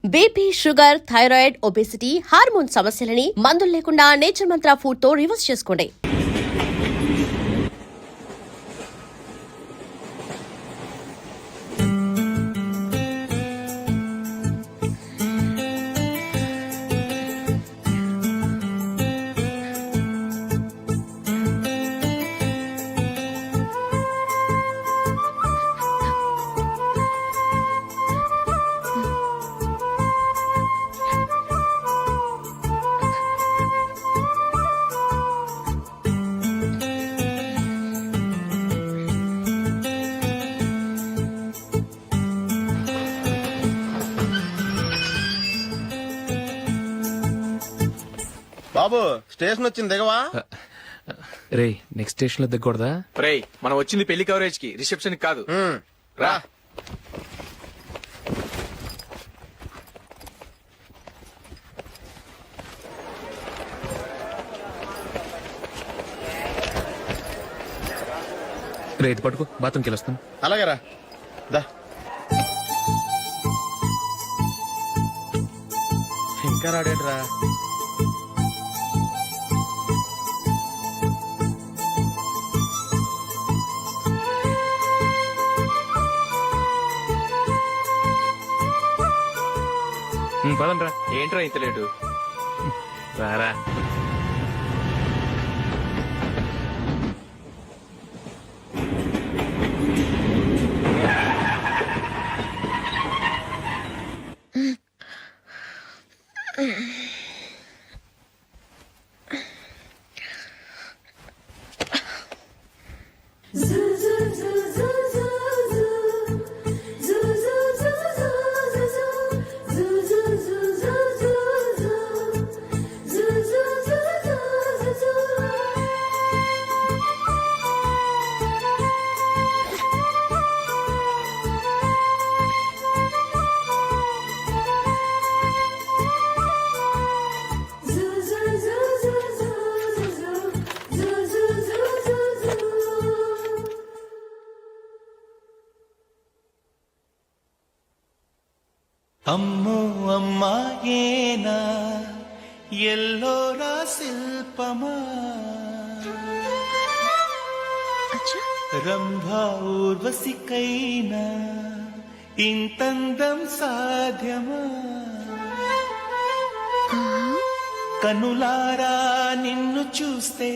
BP, sugar, thyroid, obesity, hormone సమస్యలని మందులు లేకుండా నేచర్ మంత్ర ఫుడ్ తో రివర్స్ చేసుకోండి. బాబు స్టేషన్ వచ్చింది దిగవా? రే నెక్స్ట్ స్టేషన్ లో దిగకూడదా? రే మనం వచ్చింది పెళ్లి కవరేజ్ కి, రిసెప్షన్ కి కాదు. రా రే ఇది పట్టుకో, బాత్రూమ్కి వెళ్ళొస్తాను. అలాగే రా. దా. ఇంకా రాడేట్రా? పదండ్రా. ఏంట్రా ఇంత లేటు? రారా. అమ్మో అమ్మాయేనా ఎల్లోరా శిల్పమా, రంభా ఊర్వశికైనా ఇంతందం సాధ్యమా, కనులారా నిన్ను చూస్తే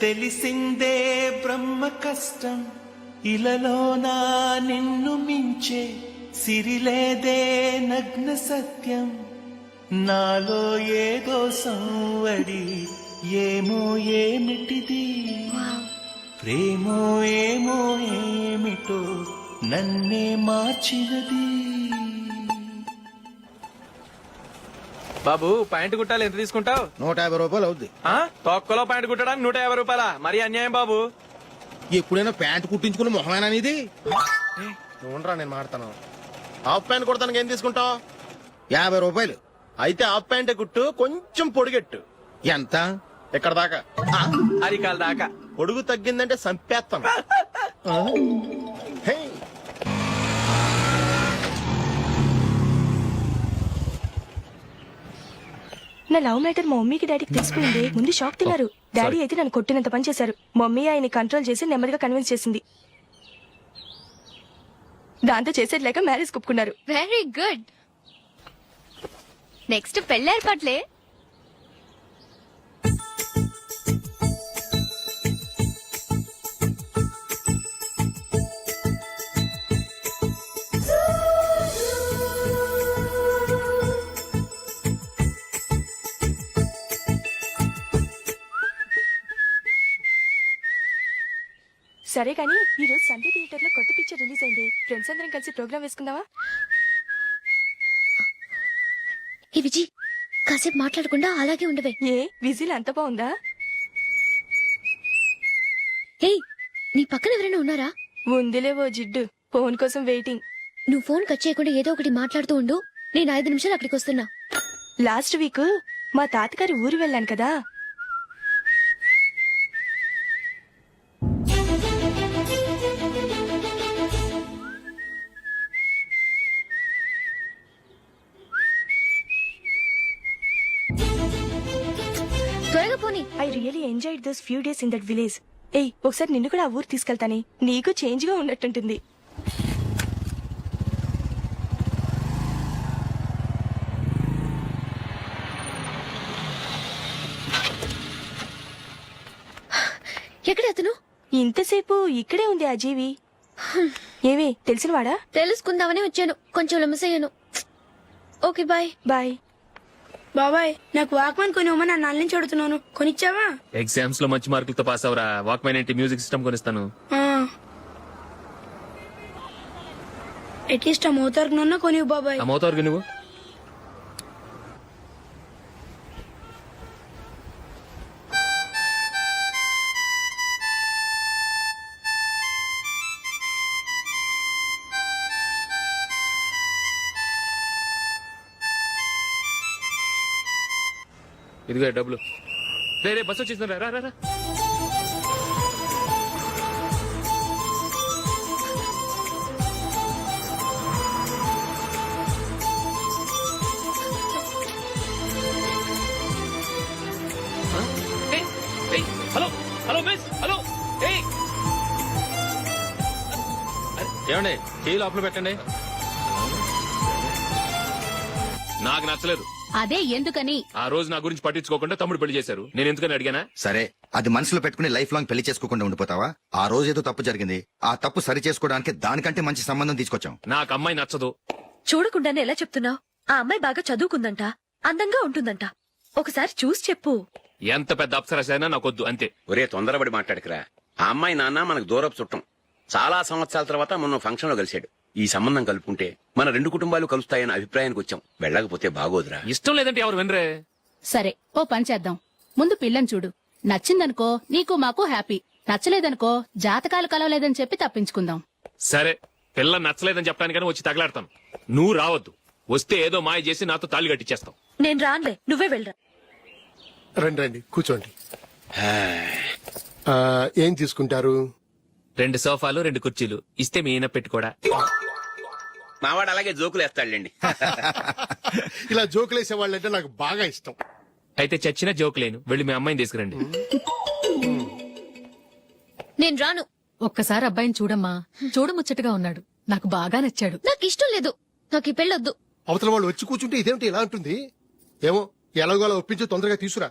తెలిసిందే బ్రహ్మ కష్టం, ఇలలోనా నిన్ను మించే సిరిలేదే నగ్న సత్యం, నాలో ఏదో సంవడి ఏమో ఏమిటిది, ప్రేమో ఏమో ఏమిటో నన్నే మార్చినది. బాబు ప్యాంటు కుట్టాలి, ఎంత తీసుకుంటావు? 150 రూపాయలు అవుద్ది. తొక్కలో ప్యాంటు కుట్టడానికి 150 రూపాయల? మరి అన్యాయం బాబు. ఎప్పుడైనా ప్యాంట్ కుట్టించుకుని మొహమేనా ఇది? ఉండరా, నేను మాడతాను. హాఫ్ ప్యాంట్ కుడతానికి ఏం తీసుకుంటావు? 50 రూపాయలు. అయితే హాఫ్ ప్యాంటే కుట్టు, కొంచెం పొడిగెట్టు. ఎంత? ఇక్కడ దాకా, అరికాల దాకా. పొడుగు తగ్గిందంటే సంపేస్తాను. హే. నా లవ్ మ్యాటర్ మా మమ్మీకి డాడీకి తెలిసిపోయింది. ముందు షాక్ తిన్నారు. డాడీ అయితే నన్ను కొట్టినంత పని చేశారు. మమ్మీ ఆయన్ని కంట్రోల్ చేసి నెమ్మదిగా కన్విన్స్ చేసింది. దాంతో చేసేది లేక మ్యారేజ్ ఒప్పుకున్నారు. Very good. నెక్స్ట్ పెళ్లి ఏర్పాట్లే. సరే కానీ ఈ రోజు సండే థియేటర్ లో కొత్త పిక్చర్ రిలీజ్ అయింది. ఫ్రెండ్స్ అందరం కలిసి ప్రోగ్రామ్ వేసుకుందామా? ఈ విజి కాసేపు మాట్లాడకుండా అలాగే ఉండవే. ఏ విజిల్ అంత బాగుందా? హే, నీ పక్కన ఎవరైనా ఉన్నారా? ఉందిలే ఓ జిడ్డు, ఫోన్ కోసం వెయిటింగ్. నువ్వు ఫోన్ కట్ చేయకుండా ఏదో ఒకటి మాట్లాడుతూ ఉండు. నేను 5 నిమిషాలు అక్కడికి వస్తున్నా. లాస్ట్ వీక్ మా తాతగారి ఊరు వెళ్ళాను కదా, పోనీ. I really enjoyed those few days in that village. ఏయ్ ఒకసారి నిన్ను కూడా ఆ ఊరు తీసుకెళ్తానే, నీకు చేంజ్ గా ఉన్నట్టుంటుంది. ఎక్కడ అతను? ఇంతసేపు ఇక్కడే ఉంది ఆ జీవి. ఏవే తెలిసినవాడా? తెలుసుకుందామని వచ్చాను, కొంచెం లెమసయ్యాను. Okay bye. బాయ్. బాబాయ్ నాకు వాక్మన్ కొనివ్వమని నా నాన్న నుంచి అడుగుతున్నాను, కొనిచ్చావా? ఎగ్జామ్స్ లో మంచి మార్కులతో పాస్ అవరా. వాక్మెన్ ఏంటి, మ్యూజిక్ సిస్టమ్ కొనిస్తాను. అట్లీస్ట్ ఆ మోతార్కు నన్న కొనివ్వు బాబాయ్. అమ్మవుతావు నువ్వు. ఇదిగో డబ్బులు. రే బస్ వచ్చేసింది, రా రా రా. Hello hello miss, hello. ఏమండి టీ లోపల పెట్టండి. నాకు నచ్చలేదు. అదే ఎందుకని? ఆ రోజు నా గురించి పట్టించుకోకుండా తమ్ముడు పెళ్లి చేశారు. నేను ఎందుకని అడిగానా? సరే, అది మనసులో పెట్టుకుని లైఫ్ లాంగ్ పెళ్లి చేసుకోకుండా ఉండిపోతావా? ఆ రోజు ఏదో తప్పు జరిగింది, ఆ తప్పు సరి చేసుకోవడానికి దానికంటే మంచి సంబంధం తీసుకొచ్చాం. నాకు అమ్మాయి నచ్చదు. చూడకుండానే ఎలా చెప్తున్నావు? ఆ అమ్మాయి బాగా చదువుకుందంట, అందంగా ఉంటుందంట. ఒకసారి చూసి చెప్పు. ఎంత పెద్ద అప్సరసైనా నాకొద్దు, అంతే. ఒరే తొందరపడి మాట్లాడకురా. ఆ అమ్మాయి నాన్న మనకు దూరపు చుట్టం. చాలా సంవత్సరాల తర్వాత మొన్న ఫంక్షన్ లో కలిశాడు. ఈ సంబంధం కలుపుకుంటే మన రెండు కుటుంబాలు కలుస్తాయన్న అభిప్రాయానికి వచ్చాం. వెళ్ళకపోతే బాగోదురా. ఇష్టం లేదంటే ఎవరు వినరే. సరే ఓ పని చేద్దాం. ముందు పిల్లని చూడు, నచ్చిందనుకో నీకు మాకు హ్యాపీ, నచ్చలేదనుకో జాతకాలు కలవలేదని చెప్పి తప్పించుకుందాం. సరే, పిల్ల నచ్చలేదని చెప్పడానికని వచ్చి తగలాడతాను. నువ్వు రావద్దు. వస్తే ఏదో మాయ చేసి నాతో తాళి కట్టించేస్తావు. నేను రానులే, నువ్వే వెళ్ళరా. రండి రండి కూర్చోండి. ఏం తీసుకుంటారు? 2 సోఫాలు 2 కుర్చీలు ఇస్తే మీ ఈయన పెట్టుకోడా. మావాడు అలాగే జోకులు వేస్తాడులేండి. ఇలా జోకులేసే వాళ్ళంటే నాకు బాగా ఇష్టం. అయితే చచ్చిన జోక్ లేను. వెళ్ళి మీ అమ్మాయిని తీసుకురండి. నేను రాను. ఒక్కసారి అబ్బాయిని చూడమ్మా, చూడముచ్చటగా ఉన్నాడు, నాకు బాగా నచ్చాడు. నాకు ఇష్టం లేదు, నాకు ఈ పెళ్ళొద్దు. అవతల వాళ్ళు వచ్చి కూర్చుంటే ఇదేమిటి ఇలా ఉంటుంది? ఏమో ఎలాగో అలా ఒప్పించి తొందరగా తీసుకురా.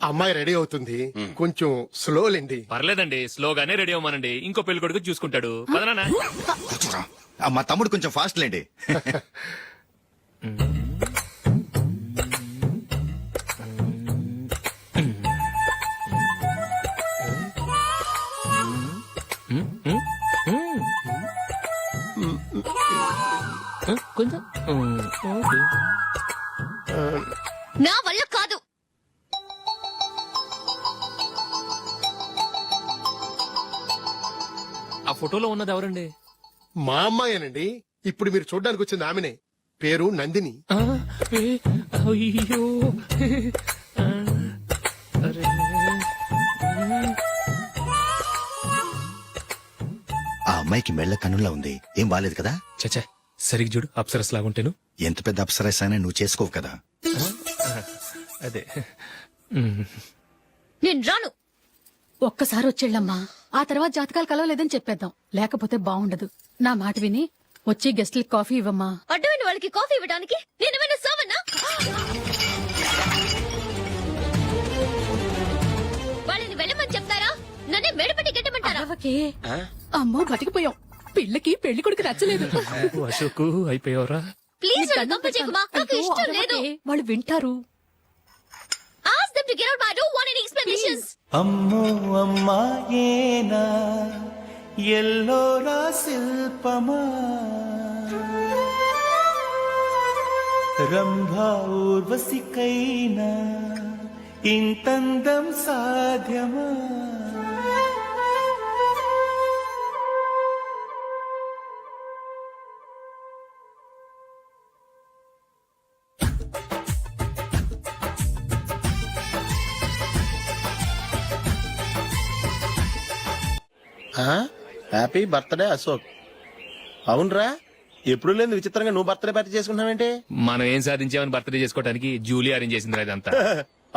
అమ్మాయి రెడీ అవుతుంది, కొంచెం స్లో లేండి. పర్లేదండి, స్లోగానే రెడీ అవ్వమనండి. ఇంకో పెళ్లి కొడుకు చూసుకుంటాడు. పదనా. కూర్చోరా. మా తమ్ముడు కొంచెం ఫాస్ట్ లేండి. కొంచెం నా వల్ల కాదు. ఆ ఫోటోలో ఉన్నది ఎవరండి? మా అమ్మాయేనండి. ఇప్పుడు మీరు చూడడానికి వచ్చింది ఆమెనే. పేరు నందిని. అయ్యో. ఆ అమ్మాయికి మెళ్ళ కన్నులా ఉంది, ఏం బాలేదు కదా? చచ్చా, సరిగ్గా చూడు, అప్సరస్ లాగుంటేను. ఎంత పెద్ద అప్సరస్ అయినా నువ్వు చేసుకోవు కదా. అదే. నేను రాను. ఒక్కసారి వచ్చేళ్ళమ్మా, ఆ తర్వాత జాతకాలు కలవలేదని చెప్పేద్దాం, లేకపోతే బాగుండదు. నా మాట విని వచ్చి గెస్ట్లకి కాఫీ ఇవ్వమ్మా. అడ్డమైన వాళ్ళకి కాఫీ ఇవ్వడానికి నేనేమైనా సోమన్నా? వాళ్ళని వెళ్ళమని చెప్తారా, నన్నే మేడపట్టి గెట్టమంటారా? అరవకే. అమ్మో బతికిపోయాం, పిల్లకి పెళ్లి కొడుకు నచ్చలేదు. అశోక్ అయిపోయావరా. ప్లీజ్ నన్ను పంపించేకుమా, నాకు ఇష్టం లేదు. వాళ్ళు వింటారు. Ask them to get out, but I don't want any explanations. అమ్మో అమ్మాయేనా ఎల్లోరా శిల్పమా, రంభా ఊర్వశికైనా ఇంతందం సాధ్యమా? Happy birthday Ashok. అవునరా, ఎప్పుడు లేదు విచిత్రంగా నువ్వు బర్త్డే పార్టీ చేసుకుంటున్నావేంటి? మనం ఏం సాధించామని బర్త్డే చేసుకోవడానికి జూలీ అరేంజ్ చేసిందిరా ఇదంతా.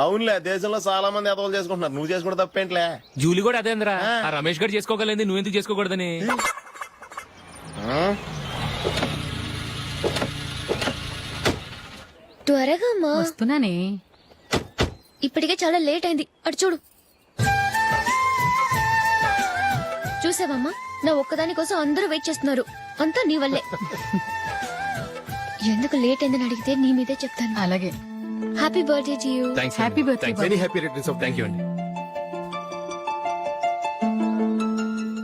అవునులే దేశంలో చాలా మంది ఎదవలు చేసుకుంటున్నారు, నువ్వు చేసుకుంటే తప్పేంట్లే. జూలీ కూడా అదేంద్రా, ఆ రమేష్ గారు చేసుకోగలేదు, నువ్వు ఎందుకు చేసుకోకూడదని. త్వరగా అమ్మా, వస్తున్నానే. ఇప్పటికే చాలా లేట్ అయింది. అటు చూడు. చూసావమ్మా, నా ఒక్కదాని కోసం అందరూ వెయిట్ చేస్తున్నారు. అంతా నీ వల్లే. ఎందుకు లేట్ అయిందని అడిగితే నీ మీదే చెప్తాను. అలాగే. Happy birthday to you. Happy birthday. Thank you అండి.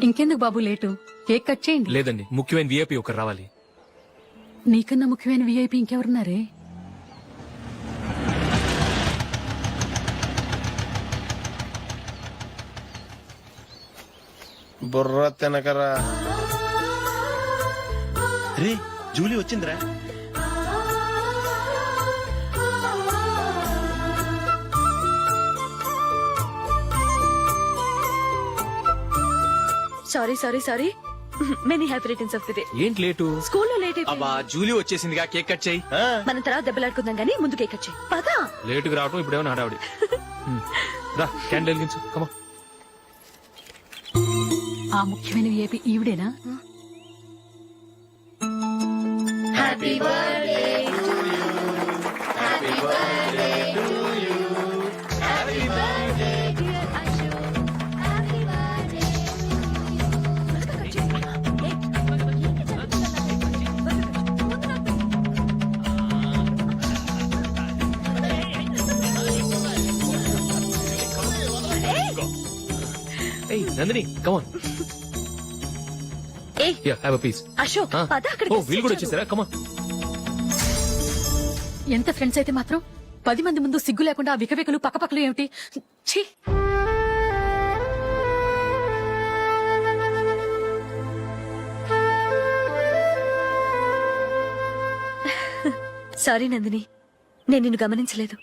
ఇంకెందుకు బాబు లేటు, కేక్ కట్ చేయండి. లేదండి, ముఖ్యమైన విఐపి ఒకరు రావాలి. నీకన్నా ముఖ్యమైన విఐపి ఇంకెవరున్నారే? బుర్ర తినకరా. రే జూలీ వచ్చిందిరా. Sorry sorry sorry. Many happy returns of the day. ఏంటి లేటు? స్కూల్లో లేట్ అయిపోయింది. అబ్బా జూలీ వచ్చేసిందిగా, కేక్ కట్ చేయి. మనం తర్వాత దెబ్బలాడుకుందాం గానీ ముందు కేక్ వచ్చాయి. పదా. లేటుగా రావటం ఇప్పుడేమో హడావిడి. రా క్యాండిల్ వెలిగించు, కమా. ఆ ముఖ్యమైన విఐపి ఈవిడేనా? Happy birthday to you. Happy birthday to you. Happy birthday dear Ashu. Happy birthday. ఏయ్ నందిని, కమాన్. ఏ హ్యావ్ ఎ పీస్. అశోక్, పద అక్కడికి. ఓ వీళ్ళు కూడా వచ్చేసారా? కమాన్. ఎంత ఫ్రెండ్స్ అయితే మాత్రం 10 మంది ముందు సిగ్గు లేకుండా ఆ వికవికలు పక్కపక్కలు ఏమిటి? ఛీ! సారీ నందిని, నేను నిన్ను గమనించలేదు.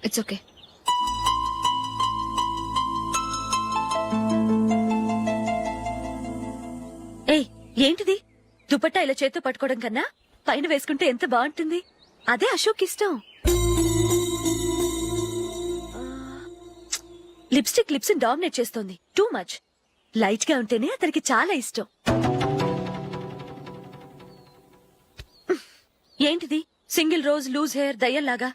It's okay. ఏయ్ ఏంటిది? దుపట్టా ఇలా చేత్తో పట్టుకోవడం కన్నా పైన వేసుకుంటే ఎంత బాగుంటుంది. అదే అశోక్ ఇష్టం. లిప్స్టిక్ లిప్స్ డామినేట్ చేస్తోంది. Too much. లైట్ గా ఉంటేనే అతనికి చాలా ఇష్టం. ఏంటిది? సింగిల్ రోజ్ లూజ్ హెయిర్ దయ్యంలాగా.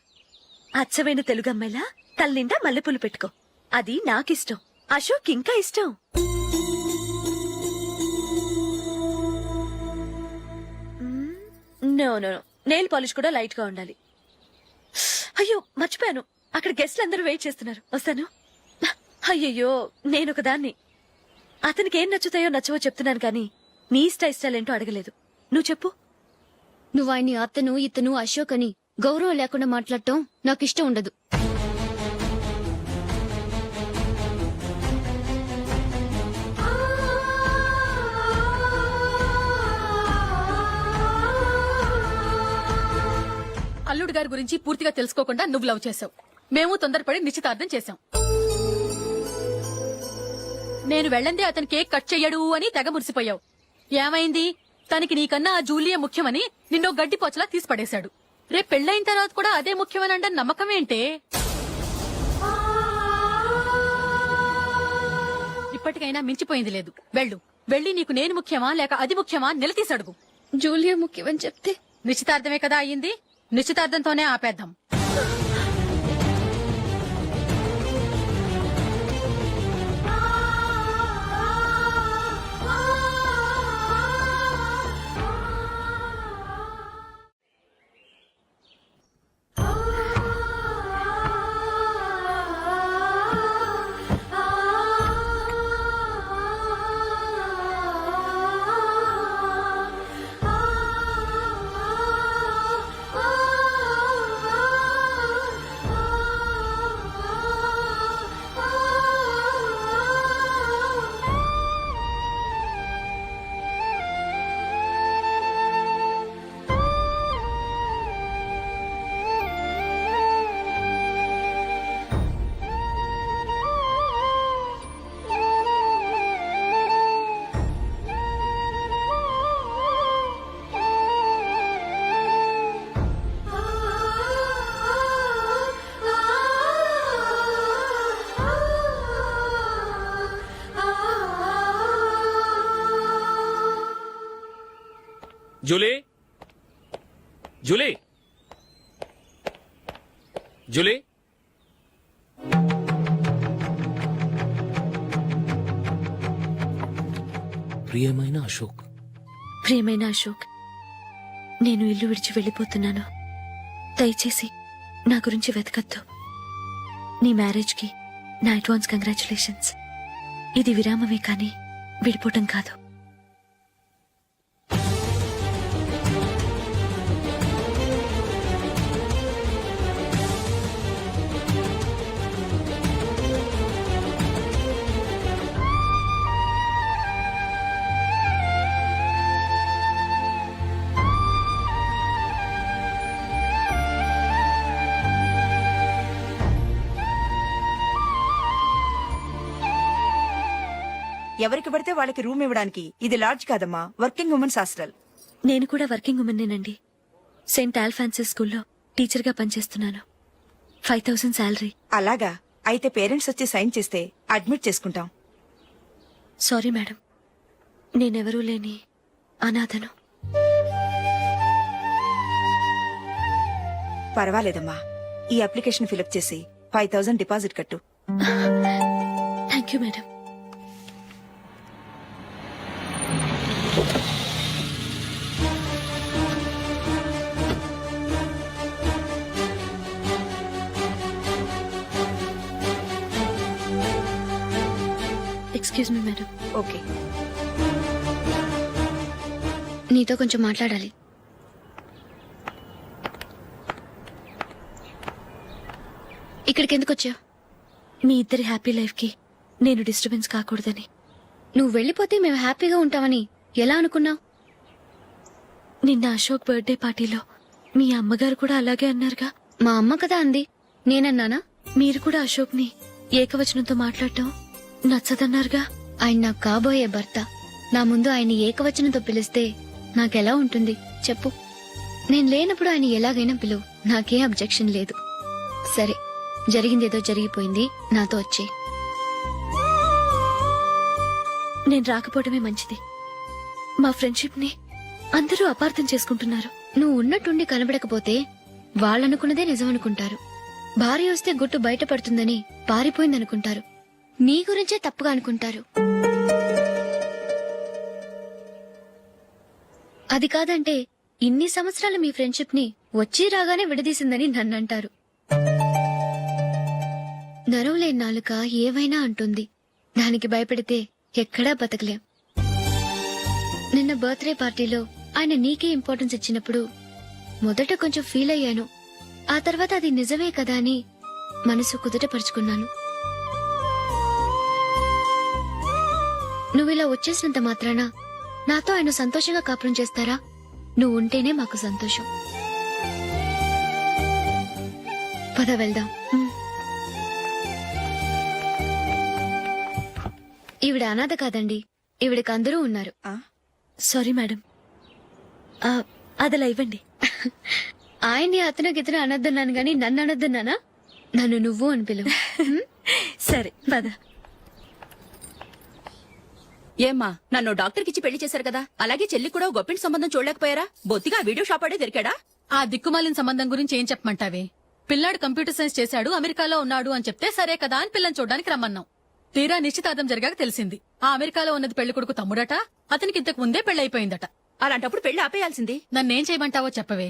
అచ్చమైన తెలుగు అమ్మాయిలా తల్లిండా మల్లెపూలు పెట్టుకో. అది నాకిష్టం. అశోక్ ఇంకా ఇష్టం. No no no, nail polish కూడా లైట్ గా ఉండాలి. అయ్యో మర్చిపోయాను, అక్కడ గెస్ట్లు అందరూ వెయిట్ చేస్తున్నారు. వస్తాను. అయ్యయ్యో నేనొక దాన్ని. అతనికి ఏం నచ్చుతాయో నచ్చవో చెప్తున్నాను కానీ నీ ఇష్టాలేంటో అడగలేదు. నువ్వు చెప్పు. నువ్వు ఆయన్ని అతను ఇతను అశోక్ అని గౌరవం లేకుండా మాట్లాడటం నాకు ఇష్టం ఉండదు. అల్లుడు గారి గురించి పూర్తిగా తెలుసుకోకుండా నువ్వు లవ్ చేసావు. మేము తొందరపడి నిశ్చితార్థం చేశాం. నేను వెళ్ళందే అతను కేక్ కట్ చెయ్యడు అని తెగ మురిసిపోయావు. ఏమైంది? తనకి నీకన్నా ఆ జూలియే ముఖ్యమని నిన్నో గడ్డి పోచలా తీసి పడేశాడు. రేపు పెళ్ళైన తర్వాత కూడా అదే ముఖ్యమని అంటే నమ్మకం ఏంటే? ఇప్పటికైనా మించిపోయింది లేదు. వెళ్ళు. వెళ్ళి నీకు నేను ముఖ్యమా లేక అది ముఖ్యమా నిలదీసి అడుగు. జూలియా ముఖ్యమని చెప్తే నిశ్చితార్థమే కదా అయ్యింది. నిశ్చితార్థంతోనే ఆపేద్దాం. జూలీ జూలీ జూలీ ప్రియమైన అశోక్, ప్రియమైన అశోక్, నేను ఇల్లు విడిచి వెళ్ళిపోతున్నాను. దయచేసి నా గురించి వెతకద్దు. నీ మ్యారేజ్కి నా అడ్వాన్స్ కంగ్రాచులేషన్స్. ఇది విరామమే కానీ విడిపోవటం కాదు. ఎవరికి పడితే వాళ్ళకి రూమ్ ఇవ్వడానికి ఇది లాడ్జ్ కాదమ్మా, వర్కింగ్ ఉమెన్స్ హాస్టల్. నేను కూడా వర్కింగ్ ఉమెన్నేనండి. సెయింట్ ఆల్ఫాన్సెస్ స్కూల్లో టీచర్గా పనిచేస్తున్నాను. 5000 శాలరీ. అలాగా, అయితే పేరెంట్స్ వచ్చి సైన్ చేస్తే అడ్మిట్ చేసుకుంటాం. సారీ మేడం, నేనెవరూ లేని అనాథను. పర్వాలేదమ్మా, ఈ అప్లికేషన్ ఫిలప్ చేసి 5000 డిపాజిట్ కట్టు. Thank you madam. Excuse me madam. Okay. నీతో కొంచెం మాట్లాడాలి. ఇక్కడికి ఎందుకు వచ్చావు? మీ ఇద్దరి హ్యాపీ లైఫ్కి నేను డిస్టర్బెన్స్ కాకూడదని. నువ్వు వెళ్ళిపోతే మేము హ్యాపీగా ఉంటామని ఎలా అనుకున్నావు? నిన్న అశోక్ బర్త్డే పార్టీలో మీ అమ్మగారు కూడా అలాగే అన్నారుగా. మా అమ్మ కదా అంది, నేనన్నానా? మీరు కూడా అశోక్ని ఏకవచనంతో మాట్లాడటం నచ్చదన్నారుగా. ఆయన నాకు కాబోయే భర్త. నా ముందు ఆయన ఏకవచనంతో పిలిస్తే నాకెలా ఉంటుంది చెప్పు? నేను లేనప్పుడు ఆయన ఎలాగైనా పిలువు, నాకే అబ్జెక్షన్ లేదు. సరే, జరిగిందేదో జరిగిపోయింది, నాతో వచ్చే. నేను రాకపోవడమే మంచిది. మా ఫ్రెండ్షిప్ ని అందరూ అపార్థం చేసుకుంటున్నారు. నువ్వు ఉన్నట్టుండి కనబడకపోతే వాళ్ళనుకున్నదే నిజమనుకుంటారు. భార్య వస్తే గుట్టు బయటపడుతుందని పారిపోయిందనుకుంటారు. నీ గురించే తప్పుగా అనుకుంటారు. అది కాదంటే ఇన్ని సంవత్సరాలు మీ ఫ్రెండ్షిప్ ని వచ్చి రాగానే విడదీసిందని నన్నంటారు. నరవలేని నాలుక ఏవైనా అంటుంది. దానికి భయపడితే ఎక్కడా బతకలేం. నిన్న బర్త్డే పార్టీలో ఆయన నీకే ఇంపార్టెన్స్ ఇచ్చినప్పుడు మొదట కొంచెం ఫీల్ అయ్యాను. ఆ తర్వాత అది నిజమే కదా అని మనసు కుదుటపరుచుకున్నాను. నువ్విలా వచ్చేసినంత మాత్రాన నాతో ఆయన సంతోషంగా కాపురం చేస్తారా? నువ్వు ఉంటేనే మాకు సంతోషం. పద వెళ్దాం. ఈవిడ అనాథ కాదండి, ఈవిడకి అందరూ ఉన్నారు. సారీ మేడం, అదలా ఇవ్వండి. ఆయన్ని అతను గితను అనొద్దన్నాను గాని నన్ను అనొద్దన్నానా? నన్ను నువ్వు అని పిలువు. సరే పద. ఏమ్మా, నన్ను డాక్టర్ కిచ్చి పెళ్లి చేశారు కదా, అలాగే చెల్లి కూడా గొప్పింటి సంబంధం చూడలేకపోయారా? బొత్తిగా వీడియో షాప్ ఆడే దొరికాడా? ఆ దిక్కుమాలిన సంబంధం గురించి ఏం చెప్పమంటావే? పిల్లాడు కంప్యూటర్ సైన్స్ చేశాడు, అమెరికాలో ఉన్నాడు అని చెప్తే సరే కదా అని పిల్లని చూడడానికి రమ్మన్నాం. తీరా నిశ్చితార్థం జరిగాక తెలిసింది ఆ అమెరికాలో ఉన్నది పెళ్లి కొడుకు తమ్ముడట, అతనికి ఇంతకు ముందే పెళ్లయిపోయిందట. అలాంటప్పుడు పెళ్లి ఆపేయాల్సింది. నన్నేం చేయమంటావో చెప్పవే.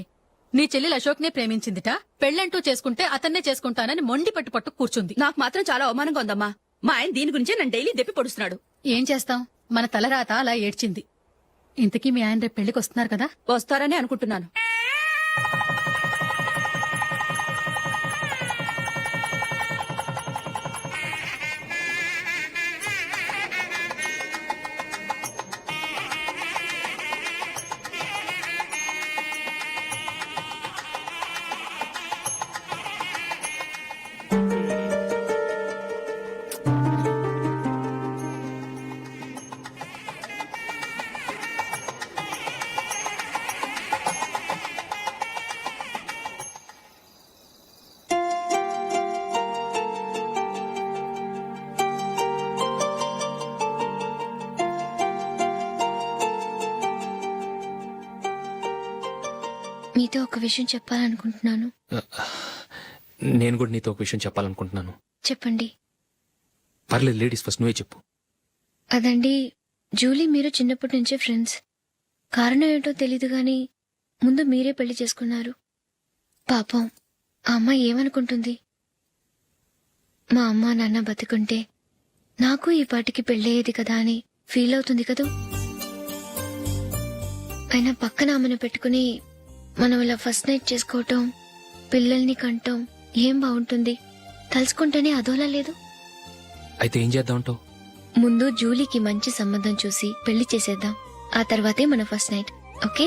నీ చెల్లెలు అశోక్ నే ప్రేమించిందిట, పెళ్లంటూ చేసుకుంటే అతన్నే చేసుకుంటానని మొండి పట్టు కూర్చుంది. నాకు మాత్రం చాలా అవమానంగా ఉందమ్మా. మా ఆయన దీని గురించే నన్ను డైలీ దెప్పి పొడుస్తున్నాడు. ఏం చేస్తాం, మన తలరాత అలా ఏడ్చింది. ఇంతకీ మీ ఆయన రేపు పెళ్లికి వస్తున్నారు కదా? వస్తారని అనుకుంటున్నాను. నీతో ఒక విషయం చెప్పాలనుకుంటున్నాను. నేను కూడా నీతో ఒక విషయం చెప్పాలనుకుంటున్నాను. చెప్పండి. పర్లేదు, లేడీస్ ఫస్ట్, నువ్వే చెప్పు. అదండి, జూలీ మీరు చిన్నప్పటి నుంచే ఫ్రెండ్స్. కారణం ఏంటో తెలీదు గాని ముందు మీరే పెళ్లి చేసుకున్నారు. పాపం ఆ అమ్మాయి ఏమనుకుంటుంది? మా అమ్మ నాన్న బతుకుంటే నాకు ఈ పాటికి పెళ్ళయ్యేది కదా అని ఫీల్ అవుతుంది కదూ. అయినా పక్కన ఆమెను పెట్టుకుని మనం ఇలా ఫస్ట్ నైట్ చేసుకోవటం, పిల్లల్ని కంటాం ఏం బాగుంటుంది? తలుచుకుంటేనే అదోలా లేదు. అయితే ఏం చేద్దామంటావు? ముందు జూలీకి మంచి సంబంధం చూసి పెళ్లి చేసేద్దాం. ఆ తర్వాతే మన ఫస్ట్ నైట్. ఓకే?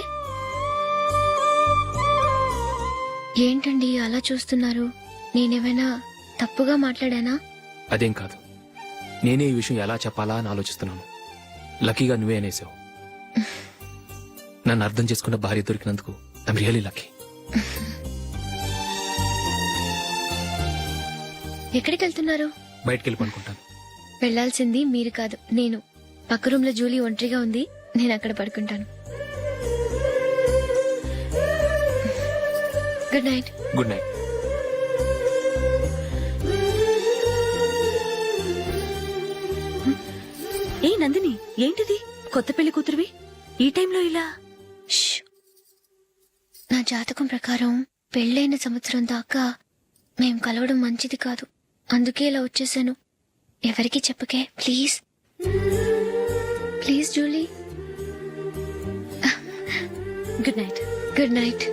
ఏంటండి అలా చూస్తున్నారు? నేనేమైనా తప్పుగా మాట్లాడానా? అదేం కాదు, నేనే ఈ విషయం ఎలా చెప్పాలా అని ఆలోచిస్తున్నాను. లక్కీగా నువ్వే అనేసావు. నన్ను అర్థం చేసుకున్న భార్య దొరికినందుకు ఐమ్ రియలీ లక్కీ. ఎక్కడికి వెళ్తున్నారు? బయటికి వెళ్ళి పడుకుంటాను. వెళ్లాల్సింది మీరు కాదు, నేను. పక్క రూమ్ లో జూలీ ఒంటరిగా ఉంది, నేను అక్కడ పడుకుంటాను. Good night. Good night. ఏ నందిని, ఏంటిది? కొత్త పెళ్లి కూతురువి ఈ టైంలో ఇలా? ష్. నా జాతకం ప్రకారం పెళ్ళైన సంవత్సరం దాకా మేం కలవడం మంచిది కాదు. అందుకే ఇలా వచ్చేసాను. ఎవరికి చెప్పకే please. Please Julie. Good night. Good night.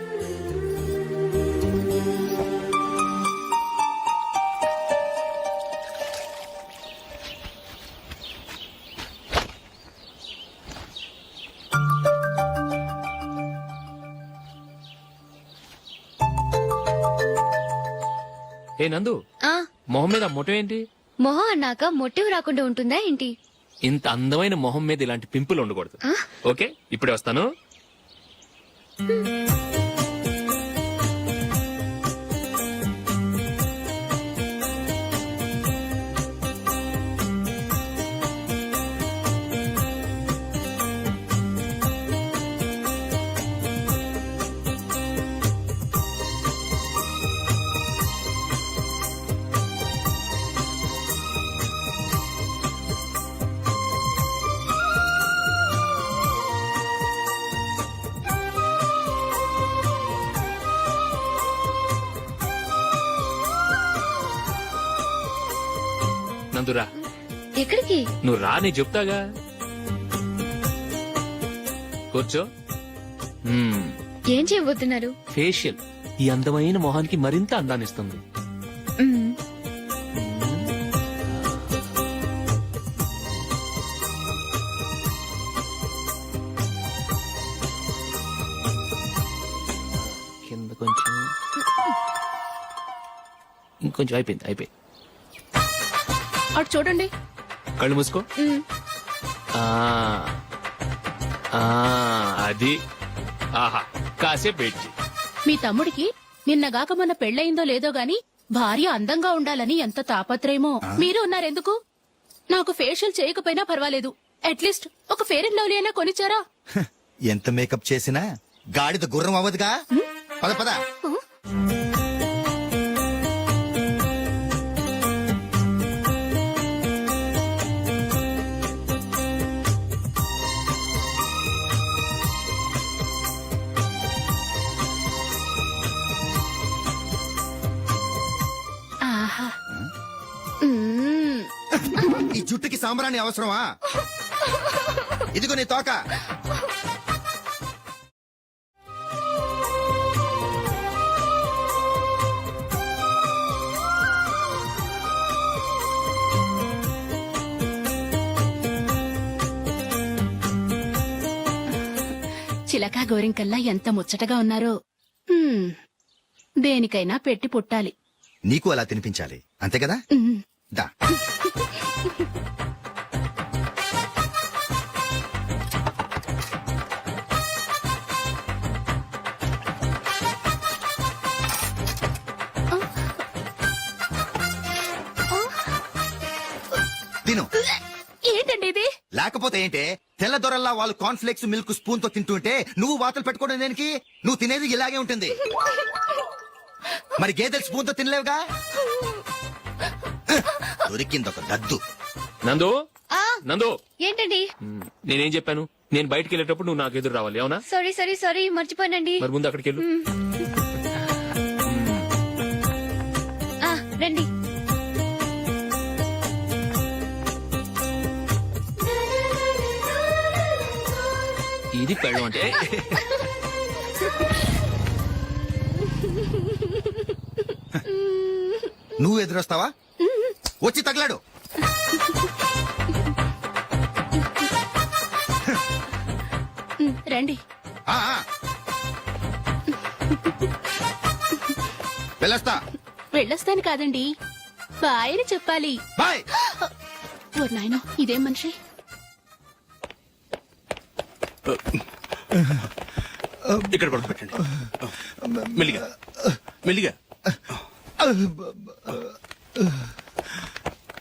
ఏ నందు, మొహం మీద మొటం ఏంటి? మొహం అన్నాక మొట్టివి రాకుండా ఉంటుందా ఏంటి? ఇంత అందమైన మొహం మీద ఇలాంటి పింపుల్ ఉండకూడదు. ఓకే, ఇప్పుడే వస్తాను. నందురా. ఎక్కడికి? నువ్వు రా, నేను చెప్తాగా. కూర్చో. ఏం చేయబోతున్నారు? ఫేషియల్ ఈ అందమైన మొహానికి మరింత అందాన్నిస్తుంది. మ్మ్. కింద కొంచెం, ఇంకొంచెం. అయిపోయింది. అటు చూడండి. కళ్ళు మూసుకో. ఆ, ఆ, అది. ఆహా, కాసేపు వెయిట్ చెయ్. మీ తమ్ముడికి నిన్నగాక మొన్న పెళ్ళయిందో లేదో గాని భార్య అందంగా ఉండాలని ఎంత తాపత్రయమో. మీరు ఉన్నారెందుకు? నాకు ఫేషియల్ చేయకపోయినా పర్వాలేదు, అట్లీస్ట్ ఒక ఫేర్ అండ్ లవ్లీ అయినా కొనిచ్చారా? ఎంత మేకప్ చేసినా గాడిద గుర్రం అవ్వదుగా. పద పద. ఆహా. ఈ జుట్టుకి సాంబ్రాణి అవసరమా? ఇదిగో నీ తోక. చిలకా గోరింకల్లా ఎంత ముచ్చటగా ఉన్నారో. దేనికైనా పెట్టి పుట్టాలి. నీకు అలా తినిపించాలి, అంతే కదా? దా. తిను. ఏంటండి ఇది? లేకపోతే ఏంటే తెల్ల దొరల్లా వాళ్ళు కాన్ఫ్లెక్స్ మిల్క్ స్పూన్ తో తింటుంటే నువ్వు వాతలు పెట్టుకోవడం దేనికి? నువ్వు తినేది ఇలాగే ఉంటుంది. మరి గేదెలు స్పూన్ తో తినలేవుగా. దొరికింది ఒక దద్దు. నందు నందు ఏంటండి? నేనేం చెప్పాను? నేను బయటికి వెళ్ళేటప్పుడు నువ్వు నాకు ఎదురు రావాలి, అవునా? సారీ మర్చిపోయానండి. మరి ముందు అక్కడికి వెళ్ళు. రండి. ఇది పెళ్ళం అంటే. నువ్వు ఎదురొస్తావా? వచ్చి తగలాడు. రండి. ఆ, ఆ. వెళ్ళొస్తా. వెళ్ళొస్తాను కాదండి, బాయ్ అని చెప్పాలి. బాయ్. ఓ నాయనో, ఇదేం మనిషి? ఇక్కడ పడుకోబెట్టండి. మెల్లిగా మెల్లిగా.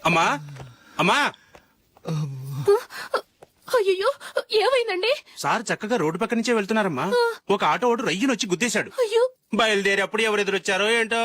అమ్మా అమ్మా. అయ్యో, ఏమైందండి? సార్ చక్కగా రోడ్డు పక్క నుంచే వెళ్తున్నారమ్మా. ఒక ఆటో ఓడు రయ్యను వచ్చి గుద్దేశాడు. అయ్యో. బయలుదేరి అప్పుడు ఎవరు ఎదురొచ్చారో ఏంటో.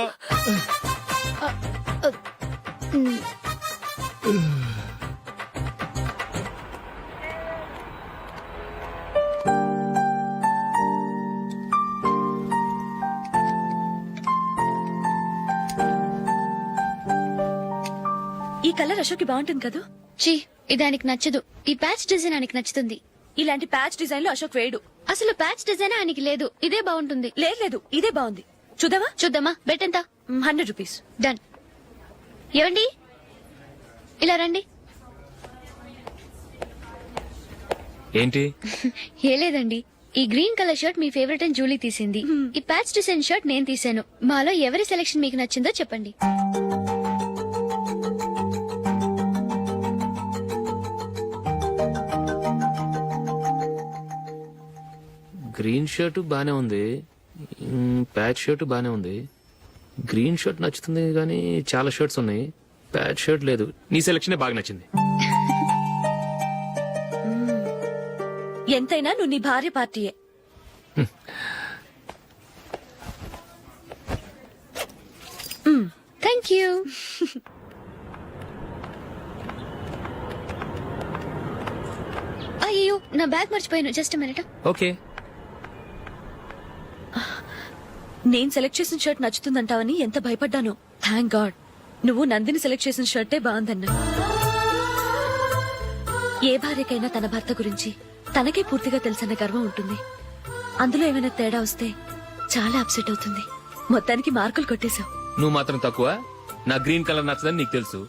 ఈ కలర్ అశోక్ కి బాగుంటుంది కదా. చీ, ఇది ఆయనకి నచ్చదు. ఈ ప్యాచ్ డిజైన్ ఆయనకి నచ్చుతుంది. ఇలాంటి ప్యాచ్ డిజైన్ లో అశోక్ వేయడు. అసలు ప్యాచ్ డిజైన్ ఆయనకి లేదు. ఇదే బాగుంటుంది. లేదు, ఇదే బాగుంది. చూద్దామా? బెట్ ఎంత? 100 రూపీస్. డన్. ఏవండి, ఇలా రండి. ఏంటి? ఏ లేదండి, ఈ గ్రీన్ కలర్ షర్ట్ మీ ఫేవరెట్ అని జూలీ తీసింది. ఈ ప్యాచ్ డిజైన్ షర్ట్ నేను తీసాను. మాలో ఎవరి సెలెక్షన్ మీకు నచ్చిందో చెప్పండి. గ్రీన్ షర్ట్ బానే ఉంది, ప్యాచ్ షర్ట్ బానే ఉంది. గ్రీన్ షర్ట్ నచ్చుతుంది కానీ చాలా షర్ట్స్ ఉన్నాయి, ప్యాచ్ షర్ట్ లేదు. నీ సెలెక్షనే బాగా నచ్చింది. ఎంతైనా నువ్వు నీ భార్య పార్టీయే. Thank you. అయ్యో, నా బ్యాగ్ మర్చిపోయాను. Just minute. ఓకే. నేను సెలెక్ట్ చేసిన షర్ట్ నచ్చుతుందంటావని ఎంత భయపడ్డాను. థ్యాంక్ గాడ్ నువ్వు నందిని సెలెక్ట్ చేసిన షర్టే బాగుందన్నా. ఏ భార్యకైనా తన భర్త గురించి తనకే పూర్తిగా తెలుసన్న గర్వం ఉంటుంది. అందులో ఏమైనా తేడా వస్తే చాలా అప్సెట్ అవుతుంది. మొత్తానికి మార్కులు కొట్టేశావు. నువ్వు మాత్రం తక్కువ. నా గ్రీన్ కలర్ నచ్చదని నీకు తెలుసు,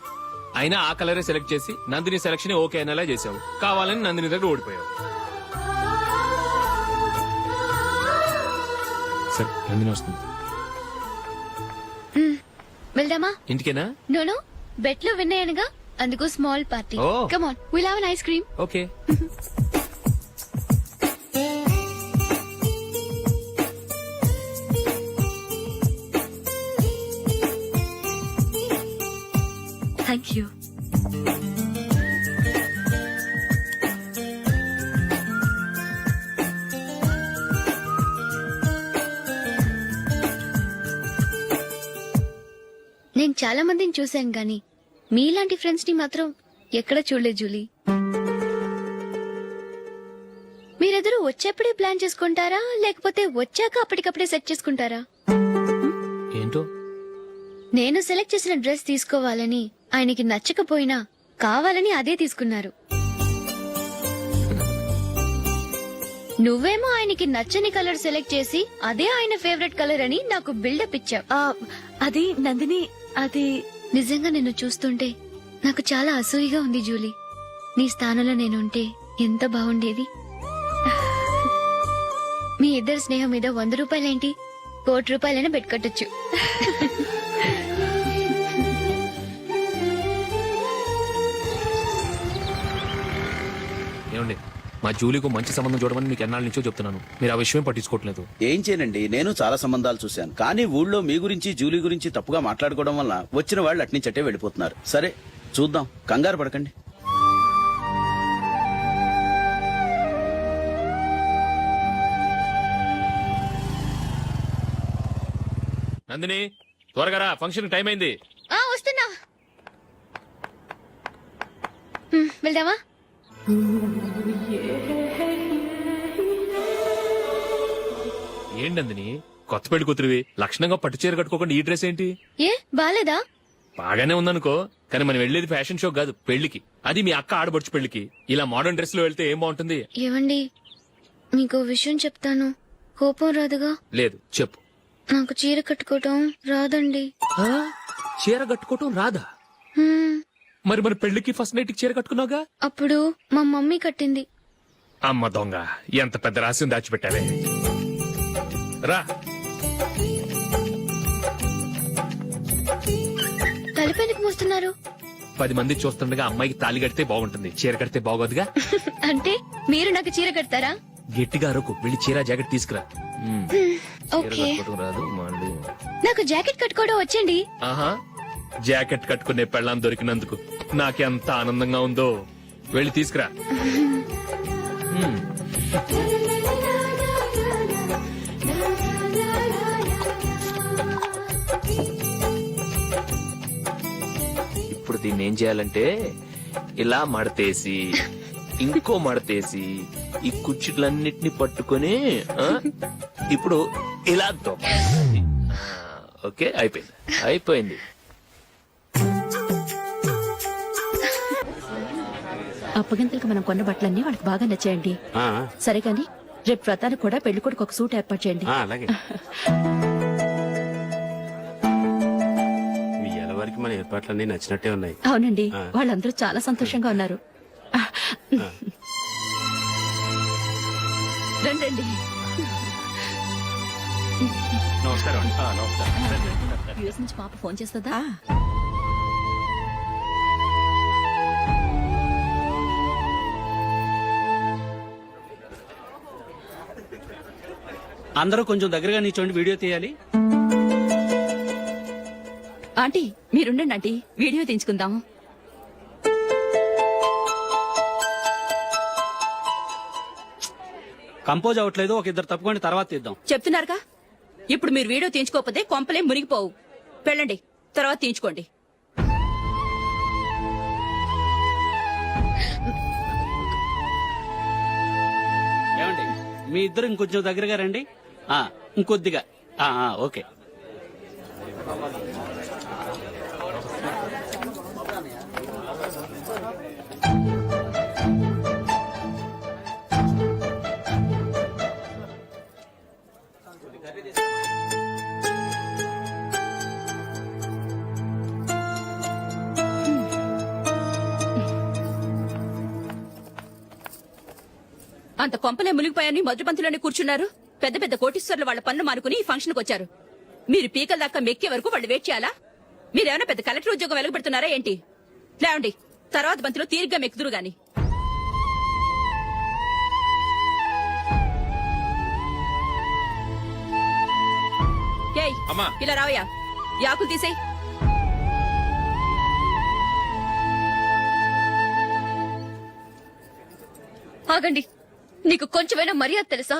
అయినా ఆ కలరే సెలెక్ట్ చేసి నందిని సెలెక్షన్ ఓకే అనేలా చేసావు. కావాలని నందిని దగ్గర ఓడిపోయావు. సరే, నందిని వస్తుంది. వెళ్దామా? ఇంటికేనా? నోను, బెట్ లో విన్నాయనగా, అందుకు small party. Oh. Come on, will have an ice cream. Okay. Thank you. నేను చాలా మందిని చూశాను గాని మీలాంటి ఫ్రెండ్స్ ని మాత్రం ఎక్కడ చూడలేదు జూలీ. మీరెదరూ వచ్చేప్పుడే ప్లాన్ చేసుకుంటారా, లేకపోతే వచ్చాక అప్పటికప్పుడే సెట్ చేసుకుంటారా? ఏంటో? నేను సెలెక్ట్ చేసిన డ్రెస్ తీసుకోవాలని ఆయనకి నచ్చకపోయినా కావాలని అదే తీసుకున్నారు. నువ్వేమో ఆయనకి నచ్చని కలర్ సెలెక్ట్ చేసి అదే ఆయన ఫేవరెట్ కలర్ అని నాకు బిల్డప్ ఇచ్చావు. అది నందిని, అది నిజంగా నిన్ను చూస్తుంటే నాకు చాలా అసూయగా ఉంది జూలీ. నీ స్థానంలో నేనుంటే ఎంత బాగుండేది. మీ ఇద్దరు స్నేహం మీద 100 రూపాయలేంటి, 1 కోటి రూపాయలైనా పెట్టుకట్టొచ్చు. ఏమండి, మా జూలీకు మంచి సంబంధం చూడమని మీకు ఎన్నాళ్ళ నుంచో చెప్తున్నాను, మీరు ఆ విషయం పట్టించుకోవట్లేదు. ఏం చేయనండి, నేను చాలా సంబంధాలు చూశాను. కానీ ఊళ్ళో మీ గురించి జూలీ గురించి తప్పుగా మాట్లాడుకోవడం వల్ల వచ్చిన వాళ్ళు అట్నుంచట్టే వెళ్ళిపోతున్నారు. సరే చూద్దాం, కంగారు పడకండి. నందిని త్వరగా రా, ఫంక్షన్ టైం అయింది. వస్తున్నా. వెళ్దామా? ఏంటి నందిని, కొత్త పెళ్లి కూతురివి లక్షణంగా పట్టు చీర కట్టుకోకుండా ఈ డ్రెస్ ఏంటి? ఏ బాలేదా? బాగానే ఉందనుకో, కానీ మనం వెళ్ళేది ఫ్యాషన్ షో కాదు, పెళ్లికి. అది మీ అక్క ఆడబడుచు పెళ్లికి. ఇలా మోడర్న్ డ్రెస్ లో వెళ్తే ఏం బాగుంటుంది? ఏవండి, మీకు విషయం చెప్తాను, కోపం రాదుగా? లేదు, చెప్పు. నాకు చీర కట్టుకోవటం రాదండి. చీర కట్టుకోవటం రాదా? హ్మ్, మరి మన పెళ్లికి ఫస్ట్ నైట్ చీర కట్టుకున్నావుగా? అప్పుడు మా మమ్మీ కట్టింది. అమ్మ దొంగ, ఎంత పెద్ద రహస్యం దాచిపెట్టావే. రా. తలపెందుకు మోస్తున్నారు? 10 మంది చూస్తుండగా అమ్మాయికి తాళి కడితే బాగుంటుంది, చీర కడితే బాగోదుగా. అంటే మీరు నాకు చీర కడతారా? గట్టిగా అరకు, వెళ్ళి చీర జాకెట్ తీసుకురా. చీర ఓకే. కట్టుకోవటం రాదు మళ్ళీ. నాకు జాకెట్ కట్టుకోవడం వచ్చండి. ఆహా, జాకెట్ కట్టుకునే పెళ్ళాం దొరికినందుకు నాకెంత ఆనందంగా ఉందో. వెళ్ళి తీసుకురా. ఇప్పుడు దీన్ని ఏం చేయాలంటే ఇలా మడతేసి ఇంకో మడతేసి ఈ కుర్చీలన్నిటిని పట్టుకొని ఇప్పుడు ఇలా దొక్కాలి. ఓకే, అయిపోయింది అయిపోయింది. అప్పగింతలకు మనం కొన్న బట్టలన్నీ వాళ్ళకి బాగా నచ్చాయండి. సరే కానీ రేపు వ్రతానికి కూడా పెళ్లి కొడుకు ఒక సూట్ ఏర్పాటు చేయండి. అలాగే. మీ ఎలవరికి మన ఏర్పాట్లన్నీ నచ్చినట్టే ఉన్నాయి. అవునండి, వాళ్ళందరూ చాలా సంతోషంగా ఉన్నారు. రండి. నమస్కారం. యూఎస్ నుంచి పాప ఫోన్ చేస్తుందా? అందరూ కొంచెం దగ్గరగా నిల్చోండి, వీడియో తీయాలి. ఆంటీ మీరుండండి ఆంటీ, వీడియో తీయించుకుందాం. కంపోజ్ అవ్వట్లేదు, ఒక ఇద్దరు తప్పుకోండి, తర్వాత తీద్దాం. చెప్తున్నారుగా, ఇప్పుడు మీరు వీడియో తీయించుకోకపోతే కొంపలే మునిగిపోవు. వెళ్ళండి, తర్వాత తీయించుకోండి. ఏమండి, మీ ఇద్దరు ఇంకొంచెం దగ్గరగా రండి. ఇంకొద్దిగా. ఓకే. అంత కొంపలే మునిగిపోయాని మొదటి పంతులోనే కూర్చున్నారు. పెద్ద పెద్ద కోటీశ్వర్లు వాళ్ళ పనులు మానుకుని ఈ ఫంక్షన్ కు వచ్చారు. మీరు పీకల దాకా మెక్కే వరకు వాళ్ళు వెయిట్ చేయాలా? మీరేమైనా పెద్ద కలెక్టర్ ఉద్యోగం వెలగబెడుతున్నారా ఏంటి? లేవండి, తర్వాత బంతిలో తీరిగ్గా మెక్కుదురు గాని. ఏయ్, ఇలా రావయ్యా, యాకులు తీసేయ్. ఆగండి, నీకు కొంచెమైనా మర్యాద తెలుసా?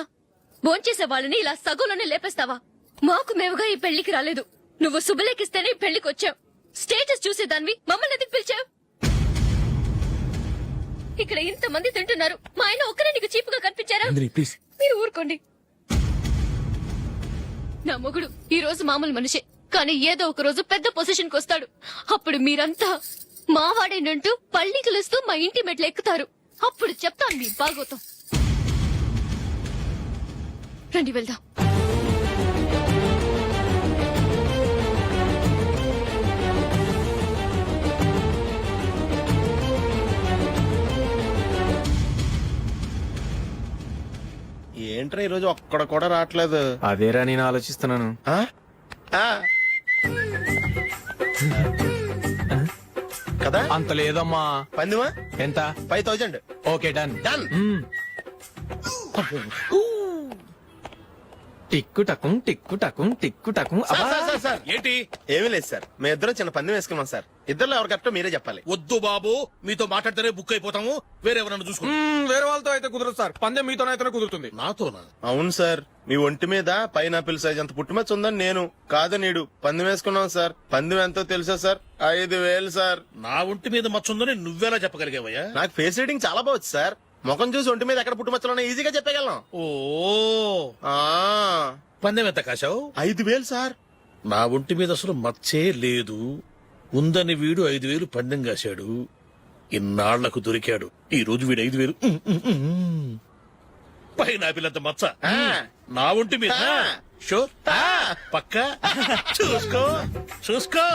భోంచేసే వాళ్ళని ఇలా సగంలోనే లేపేస్తావా? మాకు మేముగా ఈ పెళ్లికి రాలేదు, నువ్వు శుభలేఖిస్తేనే ఈ పెళ్లికి వచ్చావు. స్టేటస్ చూసేదాన్ని మమ్మల్ని ఎందుకు పిలిచావు? ఇక్కడ ఇంతమంది తింటున్నారు, మా ఆయన ఒక్కరే నీకు చీపుగా కనిపించారా? మీరు ఊరుకోండి. నా మొగుడు ఈ రోజు మామూలు మనిషే, కానీ ఏదో ఒక రోజు పెద్ద పొజిషన్ కు వస్తాడు. అప్పుడు మీరంతా మావాడేనంటూ పళ్ళి కలుస్తూ మా ఇంటి మెట్లు ఎక్కుతారు. అప్పుడు చెప్తాను మీ బాగోతం. రండి వెళ్దాం. ఏంట్రా ఈరోజు ఒక్కడ కూడా రావట్లేదు? అదేరా నేను ఆలోచిస్తున్నాను. కదా అంత లేదమ్మా. పందిమా ఎంత? 5000. Okay, done. డన్. టిక్కు టకుం టిక్కు టకుం టిక్కు టకుం సార్ ఏంటి ఏమీ లేదు సార్ మీ ఇద్దరు చిన్న పందెం వేసుకున్నాం సార్ ఇద్దరు ఎవరు కరెక్టో మీరే చెప్పాలి. వద్దు బాబు, మీతో మాట్లాడితేనే బుక్ అయిపోతాము. వేరెవరన్నా చూసుకుంటాం. వేరే వాళ్ళతో అయితే కుదరదు సార్, పందెం మీతోనైతేనే కుదురుతుంది. నాతోనా? అవును సార్, మీ ఒంటి మీద పైనాపిల్ సైజ్ అంత పుట్టుమచ్చ ఉందని నేను కాదు నీడు పందెం వేసుకున్నాం సార్. పందెం ఎంతో తెలుసా సార్? 5,000 సార్. నా ఒంటి మీద మచ్చుందని నువ్వెలా చెప్పగలిగావయ్యా? నాకు ఫేస్ రీడింగ్ చాలా బాగుంది సార్. ముఖం చూసి ఒంటి మీద ఎక్కడ పుట్టుమచ్చలో ఈజీగా చెప్పగలం. ఓ, పందెం ఎంత కాశావు? 5,000 సార్. నా ఒంటి మీద అసలు మచ్చే లేదు. ఉందని వీడు 5,000 పందెం కాశాడు. ఇన్నాళ్లకు దొరికాడు. ఈ రోజు వీడు 5,000. పైన పిల్లంత మచ్చ నా ఒంటి మీద. షూర్? పక్క చూసుకో చూసుకో